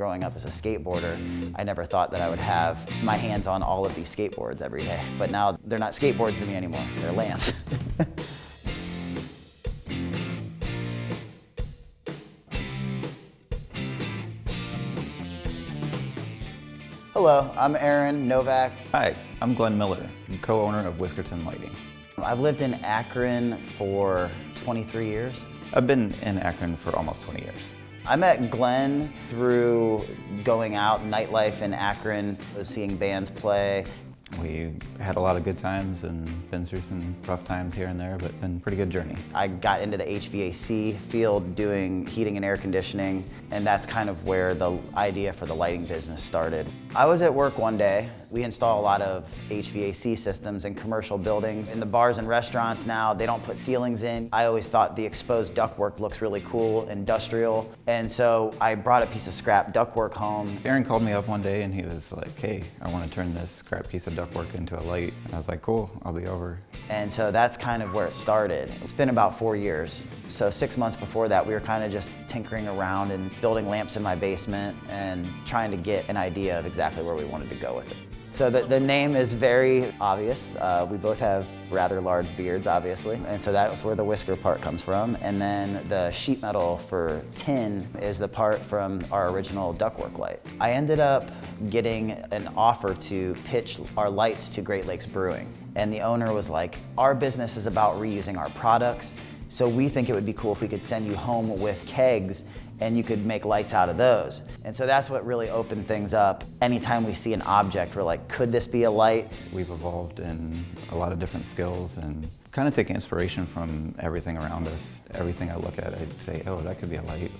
Growing up as a skateboarder, I never thought that I would have my hands on all of these skateboards every day. But now they're not skateboards to me anymore, they're lamps. Hello, I'm Aaron Novak. Hi, I'm Glenn Miller, co-owner of Whiskerton Lighting. I've lived in Akron for 23 years. I've been in Akron for almost 20 years. I met Glenn through going out, nightlife in Akron, was seeing bands play. We had a lot of good times and been through some rough times here and there, but been a pretty good journey. I got into the HVAC field doing heating and air conditioning, and that's kind of where the idea for the lighting business started. I was at work one day. We install a lot of HVAC systems in commercial buildings. In the bars and restaurants now, they don't put ceilings in. I always thought the exposed ductwork looks really cool, industrial, and so I brought a piece of scrap ductwork home. Aaron called me up one day and he was like, hey, I want to turn this scrap piece of ductwork into a light. And I was like, cool, I'll be over. And so that's kind of where it started. It's been about 4 years. So 6 months before that, we were kind of just tinkering around and building lamps in my basement and trying to get an idea of exactly where we wanted to go with it. So the name is very obvious. We both have rather large beards, obviously, and so that's where the whisker part comes from. And then the sheet metal for tin is the part from our original ductwork light. I ended up getting an offer to pitch our lights to Great Lakes Brewing, and the owner was like, our business is about reusing our products, so we think it would be cool if we could send you home with kegs and you could make lights out of those. And so that's what really opened things up. Anytime we see an object, we're like, could this be a light? We've evolved in a lot of different skills and kind of taking inspiration from everything around us. Everything I look at, I'd say, oh, that could be a light.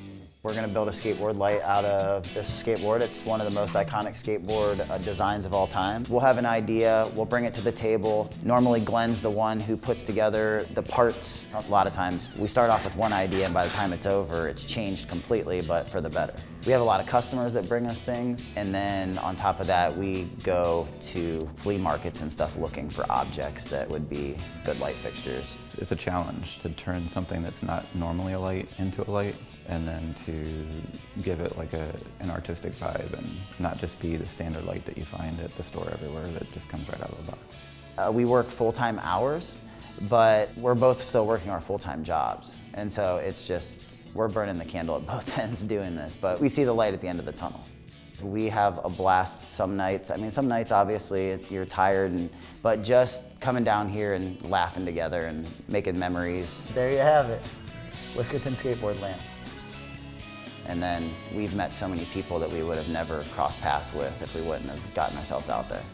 We're gonna build a skateboard light out of this skateboard. It's one of the most iconic skateboard designs of all time. We'll have an idea, we'll bring it to the table. Normally Glenn's the one who puts together the parts. A lot of times we start off with one idea and by the time it's over, it's changed completely, but for the better. We have a lot of customers that bring us things, and then on top of that, we go to flea markets and stuff looking for objects that would be good light fixtures. It's a challenge to turn something that's not normally a light into a light, and then to give it like an artistic vibe and not just be the standard light that you find at the store everywhere that just comes right out of the box. We work full-time hours, but we're both still working our full-time jobs, and so it's just, we're burning the candle at both ends doing this, but we see the light at the end of the tunnel. We have a blast some nights. I mean, some nights obviously you're tired, but just coming down here and laughing together and making memories. There you have it, Whiskerton skateboard lamp. And then we've met so many people that we would have never crossed paths with if we wouldn't have gotten ourselves out there.